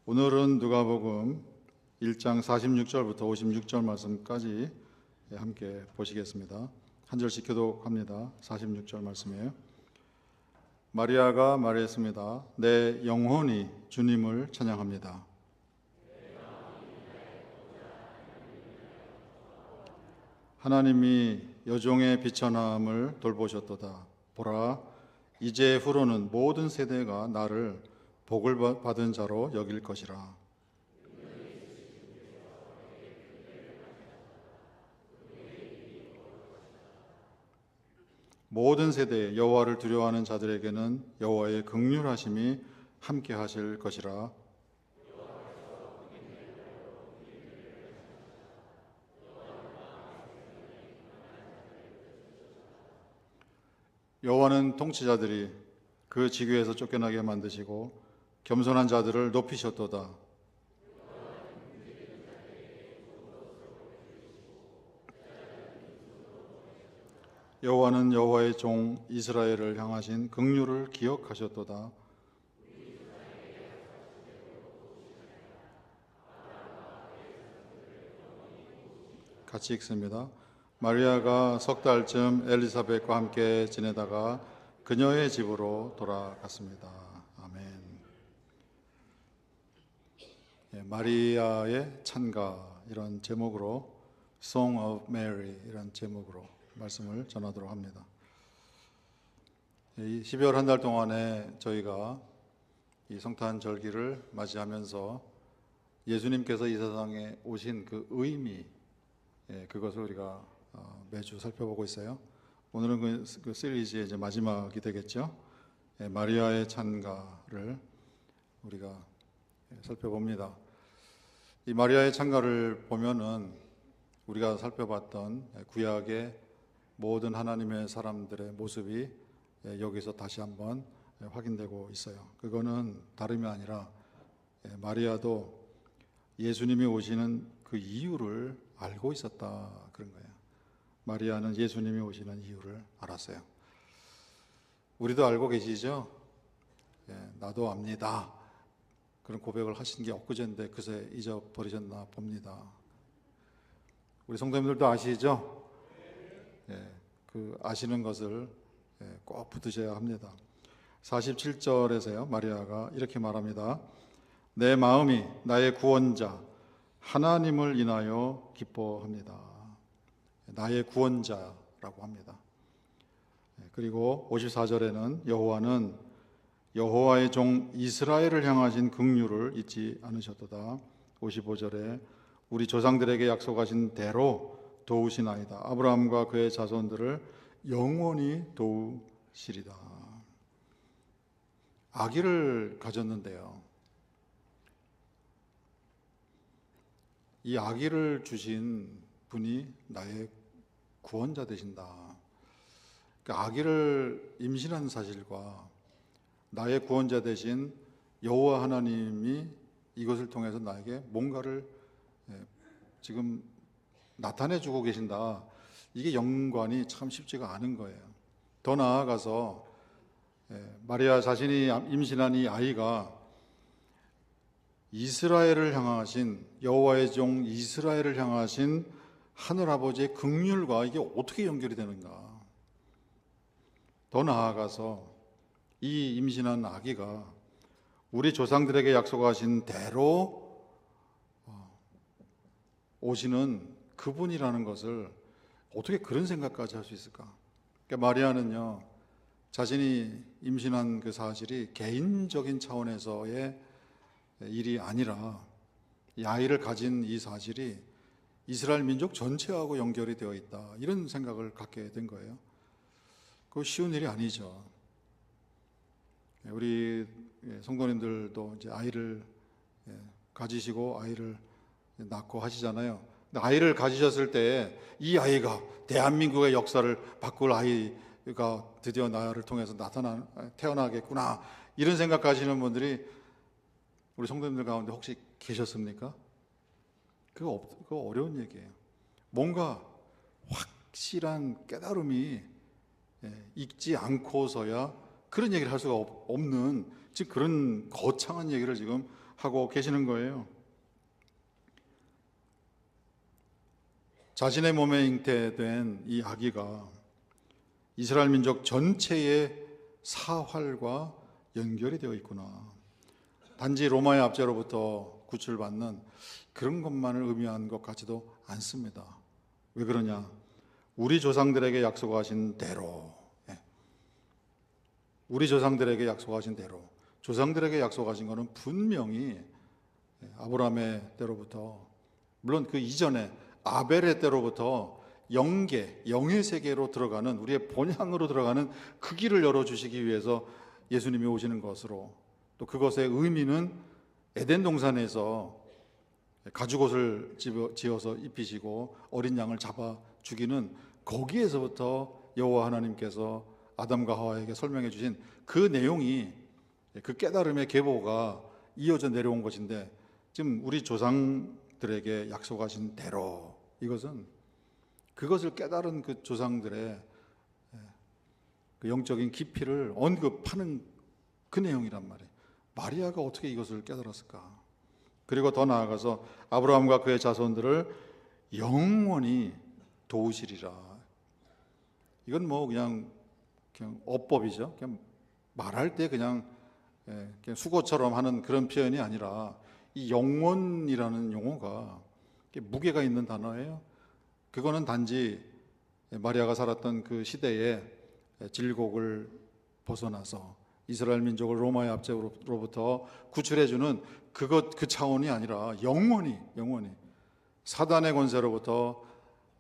오늘은 누가복음 1장 46절부터 56절 말씀까지 함께 보시겠습니다. 한 절씩 교독합니다. 46절 말씀이에요. 마리아가 말했습니다. 내 영혼이 주님을 찬양합니다. 하나님이 여종의 비천함을 돌보셨도다. 보라, 이제 후로는 모든 세대가 나를 복을 받은 자로 여길 것이라. 모든 세대에 여호와를 두려워하는 자들에게는 여호와의 긍휼하심이 함께 하실 것이라. 여호와는 통치자들이 그 직위에서 쫓겨나게 만드시고 겸손한 자들을 높이셨도다. 여호와는 여호와의 종 이스라엘을 향하신 긍휼을 기억하셨도다. 같이 읽습니다. 마리아가 석 달쯤 엘리사벳과 함께 지내다가 그녀의 집으로 돌아갔습니다. 아멘. 마리아의 찬가 이런 제목으로 Song of Mary 이런 제목으로 말씀을 전하도록 합니다. 이 12월 한 달 동안에 저희가 이 성탄 절기를 맞이하면서 예수님께서 이 세상에 오신 그 의미, 그것을 우리가 매주 살펴보고 있어요. 오늘은 그 시리즈의 이제 마지막이 되겠죠. 마리아의 찬가를 우리가 살펴봅니다. 이 마리아의 찬가를 보면은 우리가 살펴봤던 구약의 모든 하나님의 사람들의 모습이 여기서 다시 한번 확인되고 있어요. 그거는 다름이 아니라 마리아도 예수님이 오시는 그 이유를 알고 있었다 그런 거예요. 마리아는 예수님이 오시는 이유를 알았어요. 우리도 알고 계시죠? 나도 압니다. 그런 고백을 하신 게 엊그제인데 그새 잊어버리셨나 봅니다. 우리 성도님들도 아시죠? 그 아시는 것을 꼭 붙으셔야 합니다. 47절에서요, 마리아가 이렇게 말합니다. 내 마음이 나의 구원자 하나님을 인하여 기뻐합니다. 나의 구원자라고 합니다. 그리고 54절에는 여호와는 여호와의 종 이스라엘을 향하신 긍휼을 잊지 않으셨도다. 55절에 우리 조상들에게 약속하신 대로 도우시나이다. 아브라함과 그의 자손들을 영원히 도우시리다. 아기를 가졌는데요, 이 아기를 주신 분이 나의 구원자 되신다. 그러니까 아기를 임신한 사실과 나의 구원자 되신 여호와 하나님이 이것을 통해서 나에게 뭔가를 지금 나타내주고 계신다. 이게 연관이 참 쉽지가 않은 거예요. 더 나아가서 마리아 자신이 임신한 이 아이가 이스라엘을 향하신 여호와의 종 이스라엘을 향하신 하늘아버지의 긍휼과 이게 어떻게 연결이 되는가. 더 나아가서 이 임신한 아기가 우리 조상들에게 약속하신 대로 오시는 그분이라는 것을 어떻게 그런 생각까지 할 수 있을까? 그러니까 마리아는요, 자신이 임신한 그 사실이 개인적인 차원에서의 일이 아니라 이 아이를 가진 이 사실이 이스라엘 민족 전체하고 연결이 되어 있다, 이런 생각을 갖게 된 거예요. 그거 쉬운 일이 아니죠. 우리 성도님들도 이제 아이를 가지시고 아이를 낳고 하시잖아요. 근데 아이를 가지셨을 때 이 아이가 대한민국의 역사를 바꿀 아이가 드디어 나를 통해서 태어나겠구나, 이런 생각하시는 분들이 우리 성도님들 가운데 혹시 계셨습니까? 그거 어려운 얘기예요. 뭔가 확실한 깨달음이 있지 않고서야 그런 얘기를 할 수가 없는, 지금 그런 거창한 얘기를 지금 하고 계시는 거예요. 자신의 몸에 잉태된 이 아기가 이스라엘 민족 전체의 사활과 연결이 되어 있구나. 단지 로마의 압제로부터 구출받는 그런 것만을 의미하는 것 같지도 않습니다. 왜 그러냐? 우리 조상들에게 약속하신 대로, 우리 조상들에게 약속하신 대로, 조상들에게 약속하신 것은 분명히 아브라함의 때로부터, 물론 그 이전에 아벨의 때로부터 영의 세계로 들어가는, 우리의 본향으로 들어가는 그 길을 열어주시기 위해서 예수님이 오시는 것으로, 또 그것의 의미는 에덴 동산에서 가죽옷을 지어서 입히시고 어린 양을 잡아 죽이는, 거기에서부터 여호와 하나님께서 아담과 하와에게 설명해 주신 그 내용이, 그 깨달음의 계보가 이어져 내려온 것인데, 지금 우리 조상들에게 약속하신 대로, 이것은 그것을 깨달은 그 조상들의 그 영적인 깊이를 언급하는 그 내용이란 말이에요. 마리아가 어떻게 이것을 깨달았을까? 그리고 더 나아가서 아브라함과 그의 자손들을 영원히 도우시리라. 이건 뭐 그냥 어법이죠. 그냥 말할 때 그냥 수고처럼 하는 그런 표현이 아니라, 이 영원이라는 용어가 무게가 있는 단어예요. 그거는 단지 마리아가 살았던 그 시대에 질곡을 벗어나서 이스라엘 민족을 로마의 압제로부터 구출해주는 그 차원이 아니라 영원히 사단의 권세로부터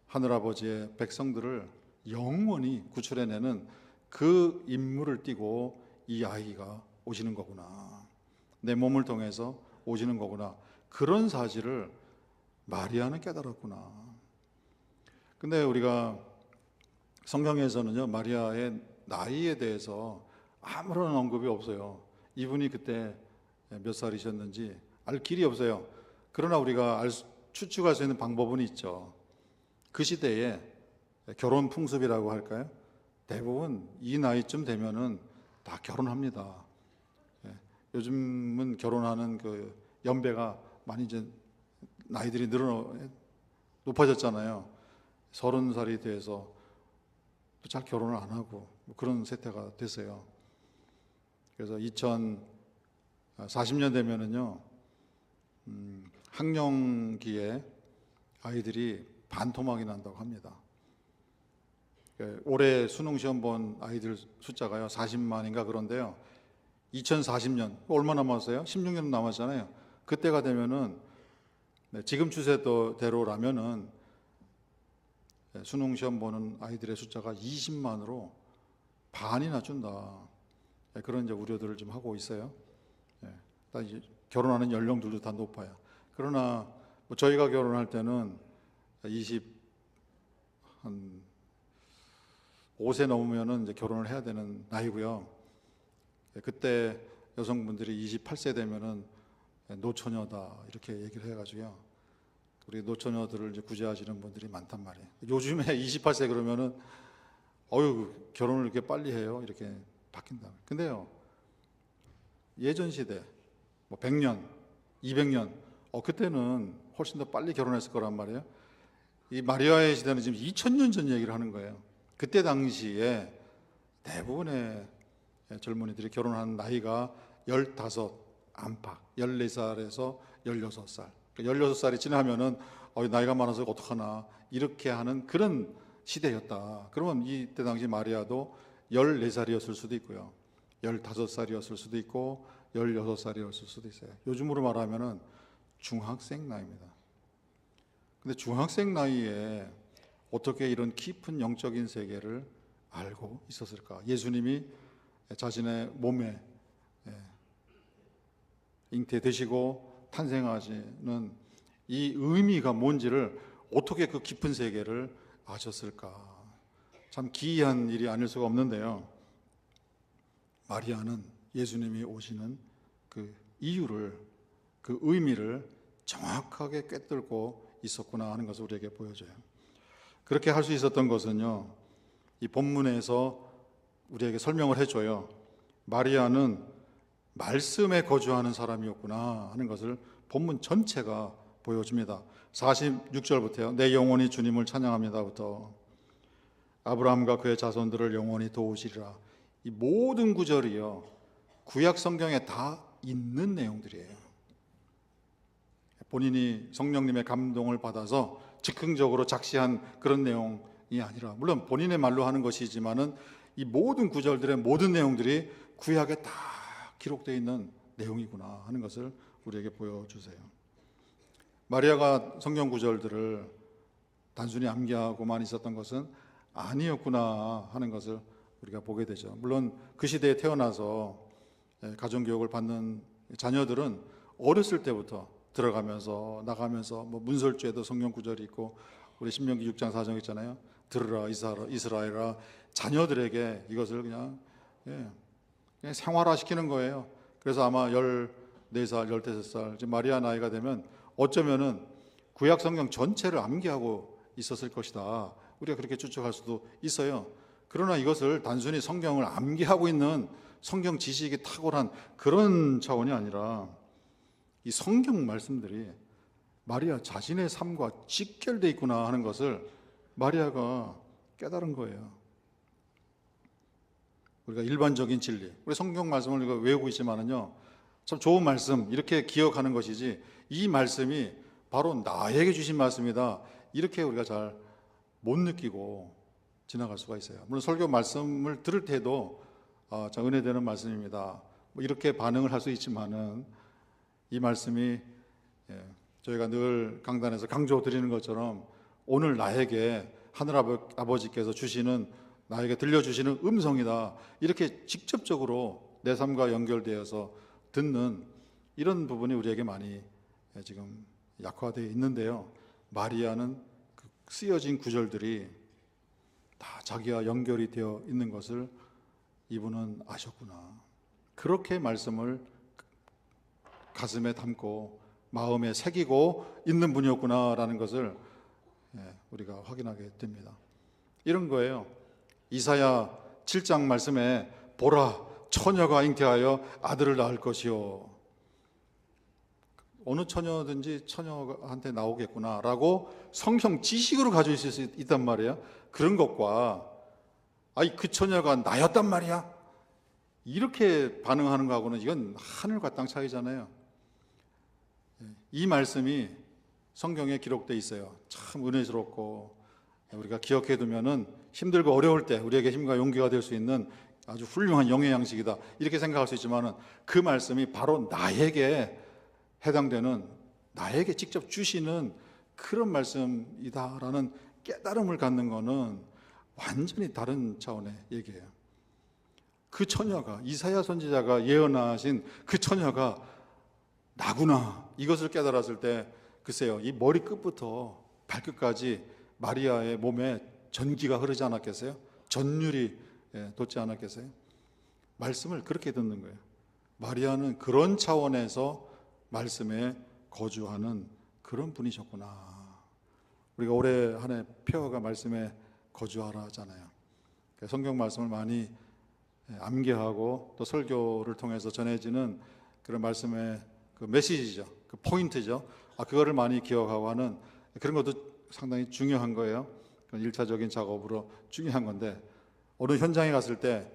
하늘아버지의 백성들을 영원히 구출해내는 그 임무를 띠고 이 아이가 오시는 거구나, 내 몸을 통해서 오시는 거구나, 그런 사실을 마리아는 깨달았구나. 근데 우리가 성경에서는요, 마리아의 나이에 대해서 아무런 언급이 없어요. 이분이 그때 몇 살이셨는지 알 길이 없어요. 그러나 우리가 추측할 수 있는 방법은 있죠. 그 시대에 결혼 풍습이라고 할까요? 대부분 이 나이쯤 되면은 다 결혼합니다. 요즘은 결혼하는 그 연배가 많이 이제 나이들이 높아졌잖아요. 30살이 돼서 또 잘 결혼을 안 하고 뭐 그런 세태가 됐어요. 그래서 2040년 되면은요, 학령기에 아이들이 반토막이 난다고 합니다. 올해 수능 시험 본 아이들 숫자가요 40만인가 그런데요, 2040년 얼마 남았어요? 16년 남았잖아요. 그때가 되면은 지금 추세대로라면은 수능 시험 보는 아이들의 숫자가 20만으로 반이나 준다, 그런 이제 우려들을 좀 하고 있어요. 이제 결혼하는 연령들도 다 높아요. 그러나 뭐 저희가 결혼할 때는 25세 넘으면은 이제 결혼을 해야 되는 나이고요. 그때 여성분들이 28세 되면은 노처녀다 이렇게 얘기를 해가지고요, 우리 노처녀들을 이제 구제하시는 분들이 많단 말이에요. 요즘에 28세 그러면은 결혼을 이렇게 빨리 해요, 이렇게 바뀐다. 근데요, 예전 시대 뭐 100년, 200년 그때는 훨씬 더 빨리 결혼했을 거란 말이에요. 이 마리아의 시대는 지금 2000년 전 얘기를 하는 거예요. 그때 당시에 대부분의 젊은이들이 결혼한 나이가 15 안팎, 14살에서 16살. 16살이 지나면은 나이가 많아서 어떡하나 이렇게 하는 그런 시대였다. 그러면 이때 당시 마리아도 14살이었을 수도 있고요, 15살이었을 수도 있고 16살이었을 수도 있어요. 요즘으로 말하면은 중학생 나이입니다. 근데 중학생 나이에 어떻게 이런 깊은 영적인 세계를 알고 있었을까? 예수님이 자신의 몸에 잉태되시고 탄생하시는 이 의미가 뭔지를 어떻게 그 깊은 세계를 아셨을까? 참 기이한 일이 아닐 수가 없는데요, 마리아는 예수님이 오시는 그 이유를, 그 의미를 정확하게 꿰뚫고 있었구나 하는 것을 우리에게 보여줘요. 그렇게 할 수 있었던 것은요, 이 본문에서 우리에게 설명을 해줘요. 마리아는 말씀에 거주하는 사람이었구나 하는 것을 본문 전체가 보여줍니다. 46절부터요. 내 영혼이 주님을 찬양합니다부터 아브라함과 그의 자손들을 영원히 도우시리라. 이 모든 구절이요, 구약 성경에 다 있는 내용들이에요. 본인이 성령님의 감동을 받아서 즉흥적으로 작시한 그런 내용이 아니라, 물론 본인의 말로 하는 것이지만은 이 모든 구절들의 모든 내용들이 구약에 다 기록되어 있는 내용이구나 하는 것을 우리에게 보여주세요. 마리아가 성경 구절들을 단순히 암기하고만 있었던 것은 아니었구나 하는 것을 우리가 보게 되죠. 물론 그 시대에 태어나서 가정교육을 받는 자녀들은 어렸을 때부터 들어가면서 나가면서 뭐 문설주에도 성경 구절이 있고, 우리 신명기 6장 4장 있잖아요. 들으라 이스라엘아, 자녀들에게 이것을 그냥 생활화시키는 거예요. 그래서 아마 14살, 15살 마리아 나이가 되면 어쩌면은 구약 성경 전체를 암기하고 있었을 것이다, 우리가 그렇게 추측할 수도 있어요. 그러나 이것을 단순히 성경을 암기하고 있는 성경 지식이 탁월한 그런 차원이 아니라 이 성경 말씀들이 마리아 자신의 삶과 직결되어 있구나 하는 것을 마리아가 깨달은 거예요. 우리가 일반적인 진리, 우리 성경 말씀을 우리가 외우고 있지만은요, 참 좋은 말씀 이렇게 기억하는 것이지, 이 말씀이 바로 나에게 주신 말씀이다 이렇게 우리가 잘 못 느끼고 지나갈 수가 있어요. 물론 설교 말씀을 들을 때도 참 은혜되는 말씀입니다, 뭐 이렇게 반응을 할 수 있지만은 이 말씀이 저희가 늘 강단에서 강조드리는 것처럼 오늘 나에게 하늘 아버지께서 주시는, 나에게 들려주시는 음성이다, 이렇게 직접적으로 내 삶과 연결되어서 듣는 이런 부분이 우리에게 많이 지금 약화되어 있는데요, 마리아는 그 쓰여진 구절들이 다 자기와 연결이 되어 있는 것을 이분은 아셨구나, 그렇게 말씀을 가슴에 담고 마음에 새기고 있는 분이었구나라는 것을 우리가 확인하게 됩니다. 이런 거예요. 이사야 7장 말씀에 보라, 처녀가 잉태하여 아들을 낳을 것이요, 어느 처녀든지 처녀한테 나오겠구나라고 성경 지식으로 가지고 있을 수 있단 말이에요. 그런 것과 그 처녀가 나였단 말이야, 이렇게 반응하는 거하고는 이건 하늘과 땅 차이잖아요. 이 말씀이 성경에 기록되어 있어요. 참 은혜스럽고 우리가 기억해 두면은 힘들고 어려울 때 우리에게 힘과 용기가 될 수 있는 아주 훌륭한 영의 양식이다, 이렇게 생각할 수 있지만은 그 말씀이 바로 나에게 해당되는, 나에게 직접 주시는 그런 말씀이다라는 깨달음을 갖는 것은 완전히 다른 차원의 얘기예요. 그 처녀가, 이사야 선지자가 예언하신 그 처녀가 나구나, 이것을 깨달았을 때 글쎄요, 이 머리 끝부터 발끝까지 마리아의 몸에 전기가 흐르지 않았겠어요? 전율이 돋지 않았겠어요? 말씀을 그렇게 듣는 거예요. 마리아는 그런 차원에서 말씀에 거주하는 그런 분이셨구나. 우리가 올해 한 해 표어가 말씀에 거주하라 하잖아요. 성경 말씀을 많이 암기하고 또 설교를 통해서 전해지는 그런 말씀의 그 메시지죠, 그 포인트죠. 그거를 많이 기억하고 하는 그런 것도 상당히 중요한 거예요. 1차적인 작업으로 중요한 건데, 어느 현장에 갔을 때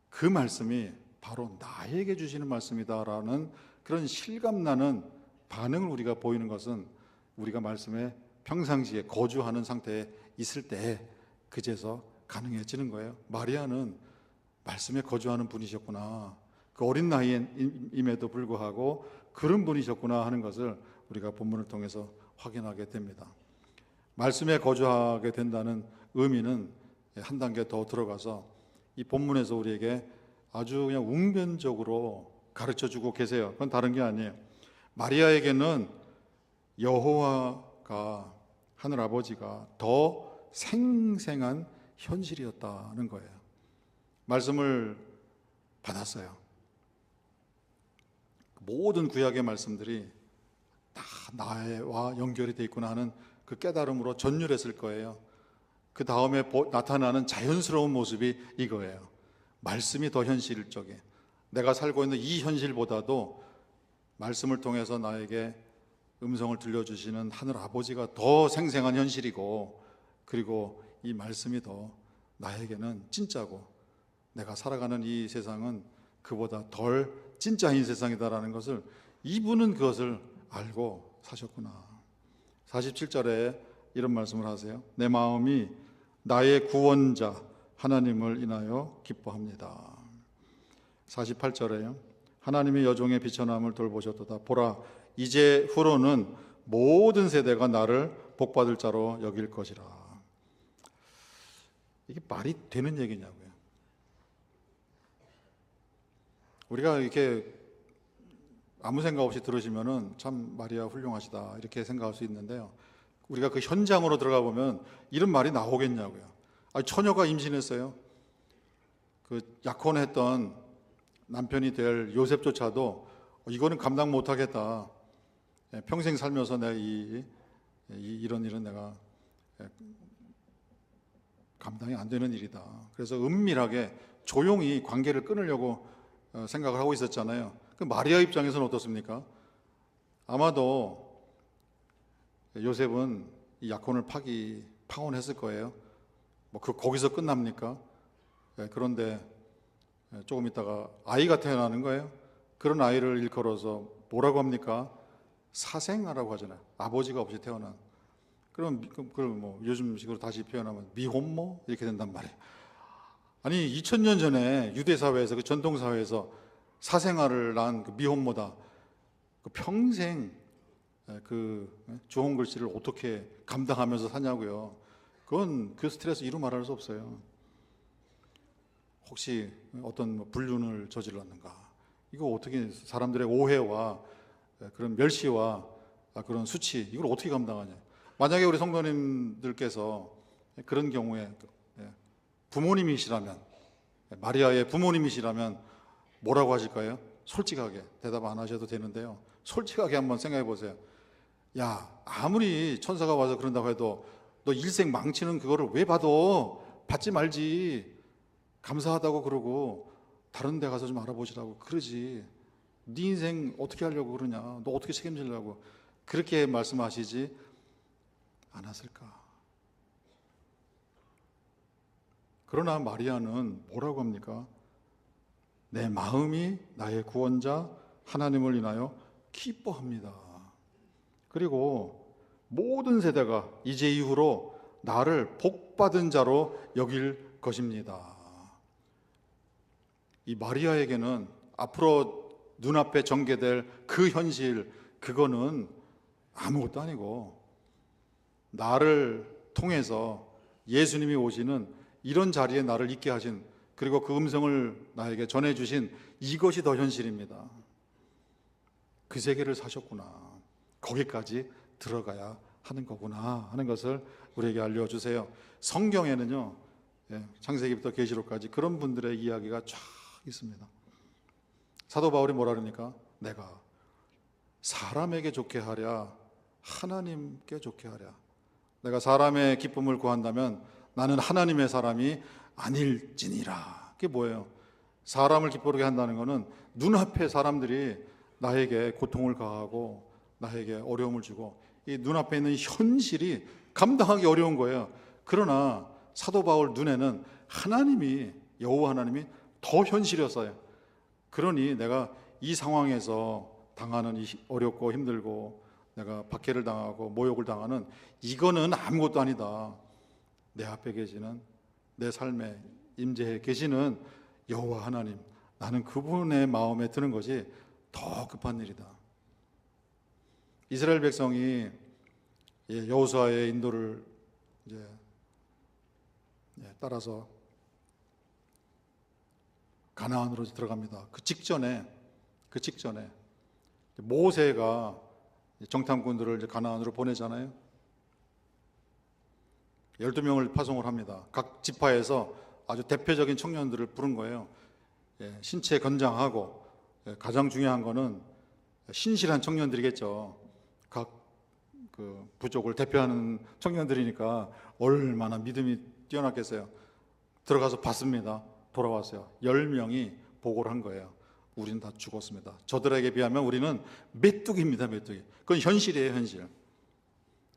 그 말씀이 바로 나에게 주시는 말씀이다라는 그런 실감나는 반응을 우리가 보이는 것은 우리가 말씀에 평상시에 거주하는 상태에 있을 때 그제서 가능해지는 거예요. 마리아는 말씀에 거주하는 분이셨구나, 그 어린 나이임에도 불구하고 그런 분이셨구나 하는 것을 우리가 본문을 통해서 확인하게 됩니다. 말씀에 거주하게 된다는 의미는 한 단계 더 들어가서 이 본문에서 우리에게 아주 그냥 웅변적으로 가르쳐주고 계세요. 그건 다른 게 아니에요. 마리아에게는 여호와가, 하늘 아버지가 더 생생한 현실이었다는 거예요. 말씀을 받았어요. 모든 구약의 말씀들이 다 나와 연결이 되어 있구나 하는 그 깨달음으로 전율했을 거예요. 그 다음에 나타나는 자연스러운 모습이 이거예요. 말씀이 더 현실적이에요. 내가 살고 있는 이 현실보다도 말씀을 통해서 나에게 음성을 들려주시는 하늘 아버지가 더 생생한 현실이고, 그리고 이 말씀이 더 나에게는 진짜고, 내가 살아가는 이 세상은 그보다 덜 진짜인 세상이다라는 것을, 이분은 그것을 알고 사셨구나. 47절에 이런 말씀을 하세요. 내 마음이 나의 구원자 하나님을 인하여 기뻐합니다. 48절에요. 하나님의 여종의 비천함을 돌보셨도다. 보라, 이제 후로는 모든 세대가 나를 복받을 자로 여길 것이라. 이게 말이 되는 얘기냐고요. 우리가 이렇게 아무 생각 없이 들으시면은 참 마리아 훌륭하시다 이렇게 생각할 수 있는데요, 우리가 그 현장으로 들어가 보면 이런 말이 나오겠냐고요. 처녀가 임신했어요. 그 약혼했던 남편이 될 요셉조차도 이거는 감당 못하겠다. 평생 살면서 내가 이런 일은 내가 감당이 안 되는 일이다. 그래서 은밀하게 조용히 관계를 끊으려고 생각을 하고 있었잖아요. 그 마리아 입장에서는 어떻습니까? 아마도 요셉은 이 약혼을 파혼했을 거예요. 거기서 끝납니까? 그런데 조금 있다가 아이가 태어나는 거예요. 그런 아이를 일컬어서 뭐라고 합니까? 사생아라고 하잖아요. 아버지가 없이 태어난. 그럼 요즘식으로 다시 표현하면 미혼모 이렇게 된단 말이에요. 아니 2000년 전에 유대 사회에서, 그 전통 사회에서 사생아를 낳은 그 미혼모다. 그 평생 그 좋은 글씨를 어떻게 감당하면서 사냐고요. 그건 그 스트레스 이루 말할 수 없어요. 혹시 어떤 불륜을 저질렀는가? 이거 어떻게 사람들의 오해와 그런 멸시와 그런 수치, 이걸 어떻게 감당하냐? 만약에 우리 성도님들께서 그런 경우에 부모님이시라면, 마리아의 부모님이시라면 뭐라고 하실까요? 솔직하게 대답 안 하셔도 되는데요, 솔직하게 한번 생각해 보세요. 야, 아무리 천사가 와서 그런다고 해도 너 일생 망치는 그거를 왜 받아? 받지 말지. 감사하다고 그러고 다른 데 가서 좀 알아보시라고 그러지. 네 인생 어떻게 하려고 그러냐? 너 어떻게 책임지려고 그렇게 말씀하시지 않았을까? 그러나 마리아는 뭐라고 합니까? 내 마음이 나의 구원자 하나님을 인하여 기뻐합니다. 그리고 모든 세대가 이제 이후로 나를 복받은 자로 여길 것입니다. 이 마리아에게는 앞으로 눈앞에 전개될 그 현실, 그거는 아무것도 아니고, 나를 통해서 예수님이 오시는 이런 자리에 나를 있게 하신, 그리고 그 음성을 나에게 전해주신 이것이 더 현실입니다. 그 세계를 사셨구나, 거기까지 들어가야 하는 거구나 하는 것을 우리에게 알려주세요. 성경에는요, 창세기부터 계시록까지 그런 분들의 이야기가 쫙 있습니다. 사도 바울이 뭐라 그러니까? 내가 사람에게 좋게 하랴 하나님께 좋게 하랴. 내가 사람의 기쁨을 구한다면 나는 하나님의 사람이 아닐지니라. 그게 뭐예요? 사람을 기쁘게 한다는 것은 눈앞에 사람들이 나에게 고통을 가하고 나에게 어려움을 주고, 이 눈앞에 있는 현실이 감당하기 어려운 거예요. 그러나 사도 바울 눈에는 하나님이, 여호와 하나님이 더 현실이었어요. 그러니 내가 이 상황에서 당하는 이 어렵고 힘들고 내가 박해를 당하고 모욕을 당하는 이거는 아무것도 아니다. 내 앞에 계시는, 내 삶에 임재해 계시는 여호와 하나님, 나는 그분의 마음에 드는 것이 더 급한 일이다. 이스라엘 백성이 여호수아의 인도를 이제 따라서 가나안으로 들어갑니다. 그 직전에 모세가 정탐꾼들을 이제 가나안으로 보내잖아요. 12명을 파송을 합니다. 각 지파에서 아주 대표적인 청년들을 부른 거예요. 신체 건장하고 가장 중요한 거는 신실한 청년들이겠죠. 각 그 부족을 대표하는 청년들이니까 얼마나 믿음이 뛰어났겠어요. 들어가서 봤습니다. 돌아왔어요. 10명이 보고를 한 거예요. 우리는 다 죽었습니다. 저들에게 비하면 우리는 메뚜기입니다. 메뚜기. 그건 현실이에요. 현실.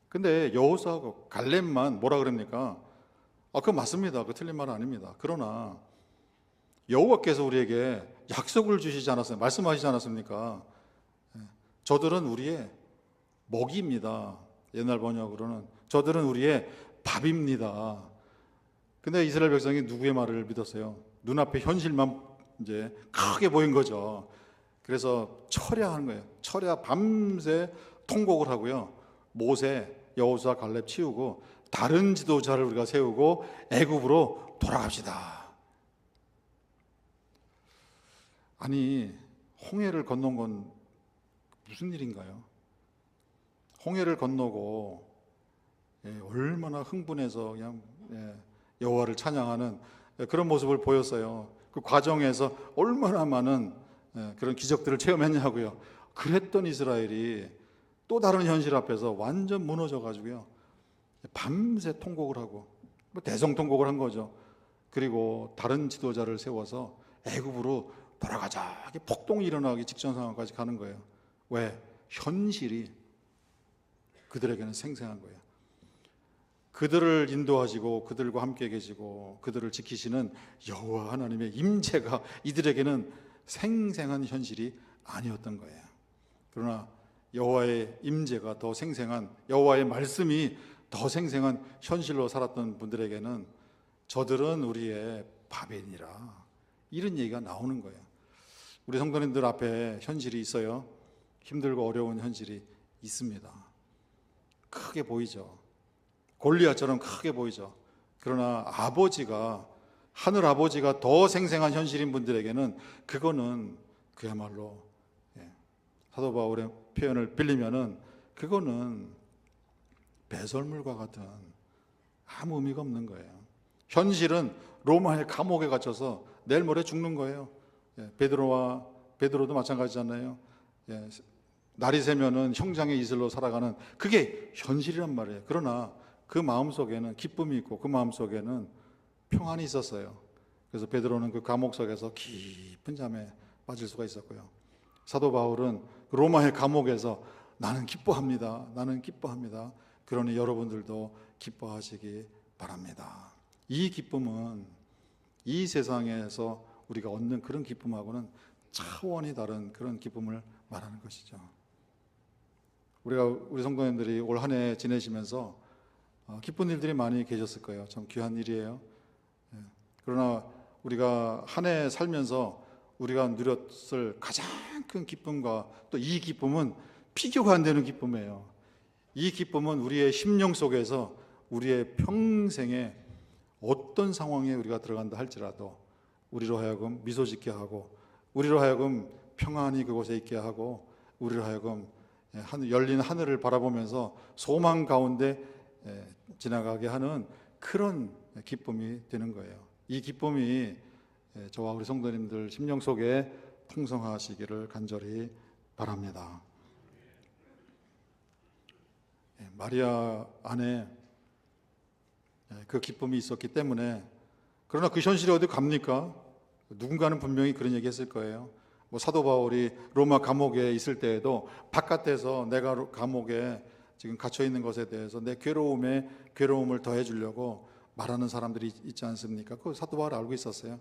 근데 여호수아하고 갈렙만 뭐라 그럽니까? 그거 맞습니다. 그거 틀린 말은 아닙니다. 그러나 여호와께서 우리에게 약속을 주시지 않았어요? 말씀하시지 않았습니까? 저들은 우리의 먹이입니다. 옛날 번역으로는 저들은 우리의 밥입니다. 근데 이스라엘 백성이 누구의 말을 믿었어요? 눈앞에 현실만 이제 크게 보인 거죠. 그래서 철야하는 거예요. 철야 밤새 통곡을 하고요. 모세, 여호수아, 갈렙 치우고 다른 지도자를 우리가 세우고 애굽으로 돌아갑시다. 아니, 홍해를 건넌 건 무슨 일인가요? 홍해를 건너고 얼마나 흥분해서 그냥 여호와를 찬양하는 그런 모습을 보였어요. 그 과정에서 얼마나 많은 그런 기적들을 체험했냐고요. 그랬던 이스라엘이 또 다른 현실 앞에서 완전 무너져 가지고요. 밤새 통곡을 하고 대성통곡을 한 거죠. 그리고 다른 지도자를 세워서 애굽으로 돌아가자. 폭동이 일어나기 직전 상황까지 가는 거예요. 왜? 현실이 그들에게는 생생한 거예요. 그들을 인도하시고 그들과 함께 계시고 그들을 지키시는 여호와 하나님의 임재가 이들에게는 생생한 현실이 아니었던 거예요. 그러나 여호와의 임재가 더 생생한, 여호와의 말씀이 더 생생한 현실로 살았던 분들에게는 저들은 우리의 밥이니라, 이런 얘기가 나오는 거예요. 우리 성도님들 앞에 현실이 있어요. 힘들고 어려운 현실이 있습니다. 크게 보이죠. 골리앗처럼 크게 보이죠. 그러나 아버지가, 하늘 아버지가 더 생생한 현실인 분들에게는 그거는 그야말로, 사도 바울의 표현을 빌리면은 그거는 배설물과 같은 아무 의미가 없는 거예요. 현실은 로마의 감옥에 갇혀서 내일 모레 죽는 거예요. 베드로도 마찬가지잖아요. 날이 새면은 형장의 이슬로 살아가는, 그게 현실이란 말이에요. 그러나 그 마음속에는 기쁨이 있고 그 마음속에는 평안이 있었어요. 그래서 베드로는 그 감옥석에서 깊은 잠에 빠질 수가 있었고요. 사도 바울은 로마의 감옥에서 나는 기뻐합니다. 나는 기뻐합니다. 그러니 여러분들도 기뻐하시기 바랍니다. 이 기쁨은 이 세상에서 우리가 얻는 그런 기쁨하고는 차원이 다른 그런 기쁨을 말하는 것이죠. 우리 성도님들이 올 한 해 지내시면서 기쁜 일들이 많이 계셨을 거예요. 참 귀한 일이에요. 그러나 우리가 한 해 살면서 우리가 누렸을 가장 큰 기쁨과 또 이 기쁨은 비교가 안 되는 기쁨이에요. 이 기쁨은 우리의 심령 속에서 우리의 평생에 어떤 상황에 우리가 들어간다 할지라도 우리로 하여금 미소 짓게 하고, 우리로 하여금 평안히 그곳에 있게 하고, 우리로 하여금 열린 하늘을 바라보면서 소망 가운데 지나가게 하는 그런 기쁨이 되는 거예요. 이 기쁨이 저와 우리 성도님들 심령 속에 풍성하시기를 간절히 바랍니다. 마리아 안에 그 기쁨이 있었기 때문에, 그러나 그 현실이 어디 갑니까? 누군가는 분명히 그런 얘기 했을 거예요. 사도 바울이 로마 감옥에 있을 때에도 바깥에서 내가 감옥에 지금 갇혀 있는 것에 대해서 내 괴로움을 더해 주려고 말하는 사람들이 있지 않습니까? 그 사도 바울 알고 있었어요.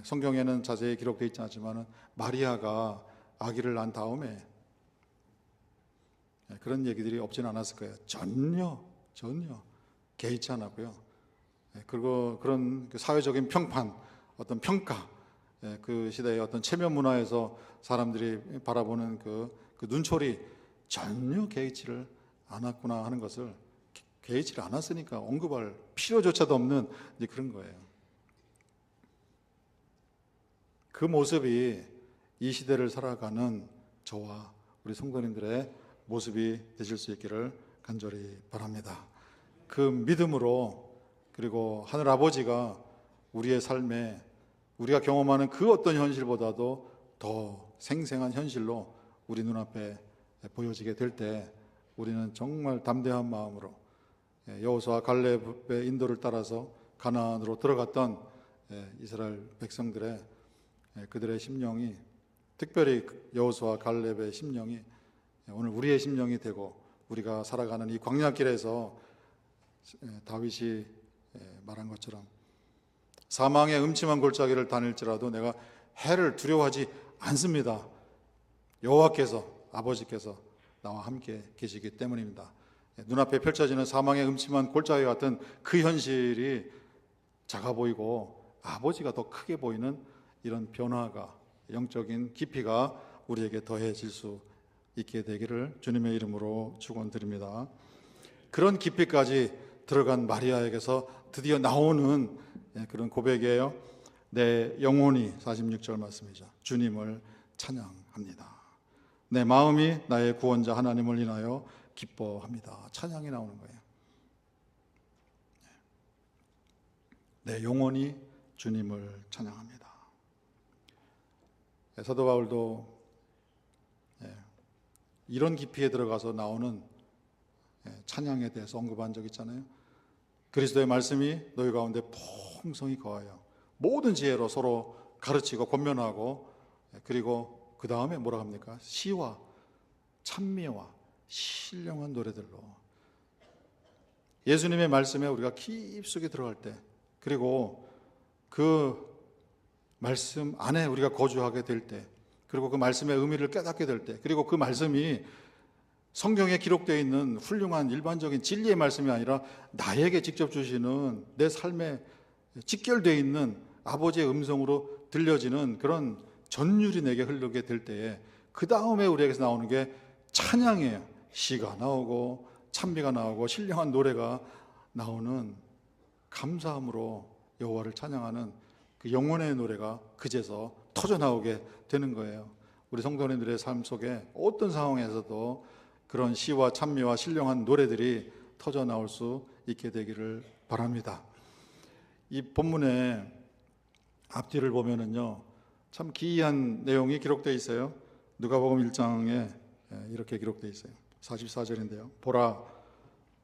성경에는 자세히 기록되어 있지 않지만 마리아가 아기를 낳은 다음에 그런 얘기들이 없지는 않았을 거예요. 전혀 개의치 않았고요. 그리고 그런 사회적인 평판, 어떤 평가, 그 시대의 어떤 체면 문화에서 사람들이 바라보는 그 눈초리, 전혀 개의치를 않았구나 하는 것을, 개의치를 않았으니까 언급할 필요조차도 없는 이제 그런 거예요. 그 모습이 이 시대를 살아가는 저와 우리 성도님들의 모습이 되실 수 있기를 간절히 바랍니다. 그 믿음으로, 그리고 하늘 아버지가 우리의 삶에 우리가 경험하는 그 어떤 현실보다도 더 생생한 현실로 우리 눈앞에 보여지게 될 때 우리는 정말 담대한 마음으로 여호수아 갈렙의 인도를 따라서 가나안으로 들어갔던 이스라엘 백성들의 그들의 심령이 특별히 여호수아 갈렙의 심령이 오늘 우리의 심령이 되고 우리가 살아가는 이 광야길에서 다윗이 말한 것처럼 사망의 음침한 골짜기를 다닐지라도 내가 해를 두려워하지 않습니다. 여호와께서, 아버지께서 나와 함께 계시기 때문입니다. 눈앞에 펼쳐지는 사망의 음침한 골짜기 같은 그 현실이 작아 보이고 아버지가 더 크게 보이는 이런 변화가, 영적인 깊이가 우리에게 더해질 수 있게 되기를 주님의 이름으로 축원드립니다. 그런 깊이까지 들어간 마리아에게서 드디어 나오는 그런 고백이에요. 내 영혼이, 46절 말씀이죠, 주님을 찬양합니다. 내 마음이 나의 구원자 하나님을 인하여 기뻐합니다. 찬양이 나오는 거예요. 내 영혼이 주님을 찬양합니다. 사도 바울도 이런 깊이에 들어가서 나오는 찬양에 대해서 언급한 적 있잖아요. 그리스도의 말씀이 너희 가운데 풍성히 거하여 모든 지혜로 서로 가르치고 권면하고, 그리고 그 다음에 뭐라 합니까? 시와 찬미와 신령한 노래들로. 예수님의 말씀에 우리가 깊숙이 들어갈 때, 그리고 그 말씀 안에 우리가 거주하게 될 때, 그리고 그 말씀의 의미를 깨닫게 될 때, 그리고 그 말씀이 성경에 기록되어 있는 훌륭한 일반적인 진리의 말씀이 아니라 나에게 직접 주시는, 내 삶에 직결되어 있는 아버지의 음성으로 들려지는 그런 전율이 내게 흐르게 될 때에 그 다음에 우리에게서 나오는 게 찬양이에요. 시가 나오고 찬미가 나오고 신령한 노래가 나오는, 감사함으로 여호와를 찬양하는 그 영혼의 노래가 그제서 터져나오게 되는 거예요. 우리 성도님들의 삶 속에 어떤 상황에서도 그런 시와 찬미와 신령한 노래들이 터져나올 수 있게 되기를 바랍니다. 이 본문의 앞뒤를 보면은요, 참 기이한 내용이 기록되어 있어요. 누가복음 1장에 이렇게 기록되어 있어요. 44절인데요. 보라,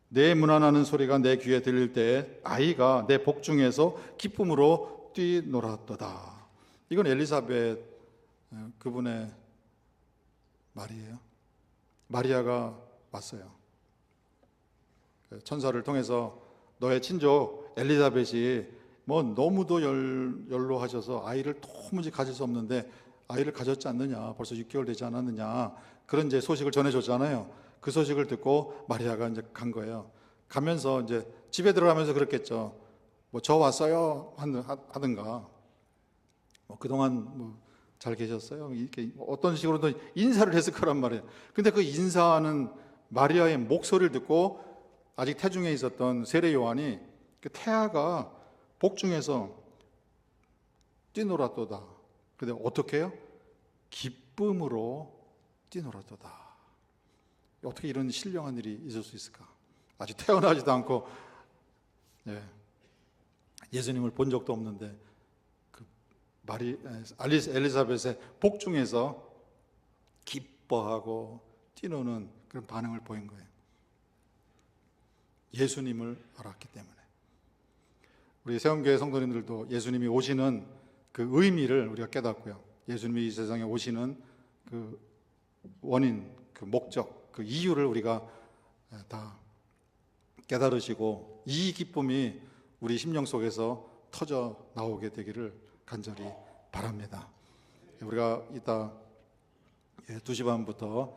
내 문안하는 소리가 내 귀에 들릴 때에 아이가 내 복중에서 기쁨으로 뛰놀았도다. 이건 엘리사벳 그분의 말이에요. 마리아가 왔어요. 천사를 통해서 너의 친족 엘리사벳이 뭐 너무도 연로하셔서 아이를 도무지 가질 수 없는데 아이를 가졌지 않느냐, 벌써 6개월 되지 않았느냐, 그런 이제 소식을 전해줬잖아요. 그 소식을 듣고 마리아가 이제 간 거예요. 가면서 이제 집에 들어가면서 그랬겠죠. 뭐 저 왔어요 하든가, 뭐 그동안 뭐 잘 계셨어요, 이렇게 어떤 식으로든 인사를 했을 거란 말이에요. 근데 그 인사하는 마리아의 목소리를 듣고 아직 태중에 있었던 세례 요한이 그 태아가 복중에서 뛰놀았도다. 근데 어떻게 해요? 기쁨으로 뛰놀았도다. 어떻게 이런 신령한 일이 있을 수 있을까? 아직 태어나지도 않고 예수님을 본 적도 없는데 그 엘리사벳의 복중에서 기뻐하고 뛰노는 그런 반응을 보인 거예요. 예수님을 알았기 때문에. 우리 세운교회 성도님들도 예수님이 오시는 그 의미를 우리가 깨닫고요, 예수님이 이 세상에 오시는 그 원인, 그 목적, 그 이유를 우리가 다 깨달으시고 이 기쁨이 우리 심령 속에서 터져 나오게 되기를 간절히 바랍니다. 우리가 이따 2시 반부터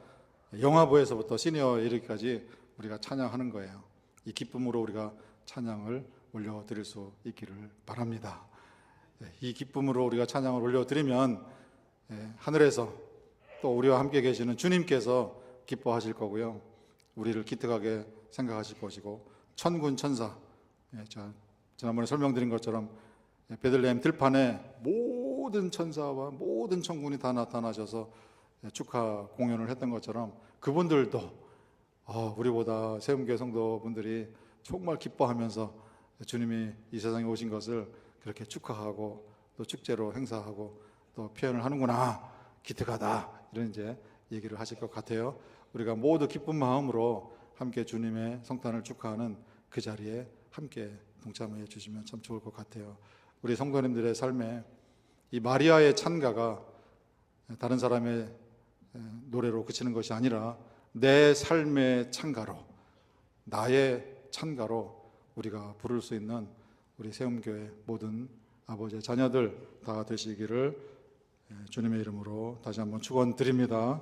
영화부에서부터 시니어 이르기까지 우리가 찬양하는 거예요. 이 기쁨으로 우리가 찬양을 올려드릴 수 있기를 바랍니다. 이 기쁨으로 우리가 찬양을 올려드리면 하늘에서 또 우리와 함께 계시는 주님께서 기뻐하실 거고요, 우리를 기특하게 생각하실 것이고, 천군 천사, 지난번에 설명드린 것처럼 베들레헴 들판에 모든 천사와 모든 천군이 다 나타나셔서 축하 공연을 했던 것처럼 그분들도 우리보다 세움교회 성도분들이 정말 기뻐하면서 주님이 이 세상에 오신 것을 그렇게 축하하고 또 축제로 행사하고 또 표현을 하는구나, 기특하다, 이런 이제 얘기를 하실 것 같아요. 우리가 모두 기쁜 마음으로 함께 주님의 성탄을 축하하는 그 자리에 함께 동참해 주시면 참 좋을 것 같아요. 우리 성도님들의 삶에 이 마리아의 찬가가 다른 사람의 노래로 그치는 것이 아니라 내 삶의 찬가로, 나의 찬가로 우리가 부를 수 있는 우리 세움교회 모든 아버지의 자녀들 다 되시기를 주님의 이름으로 다시 한번 축원드립니다.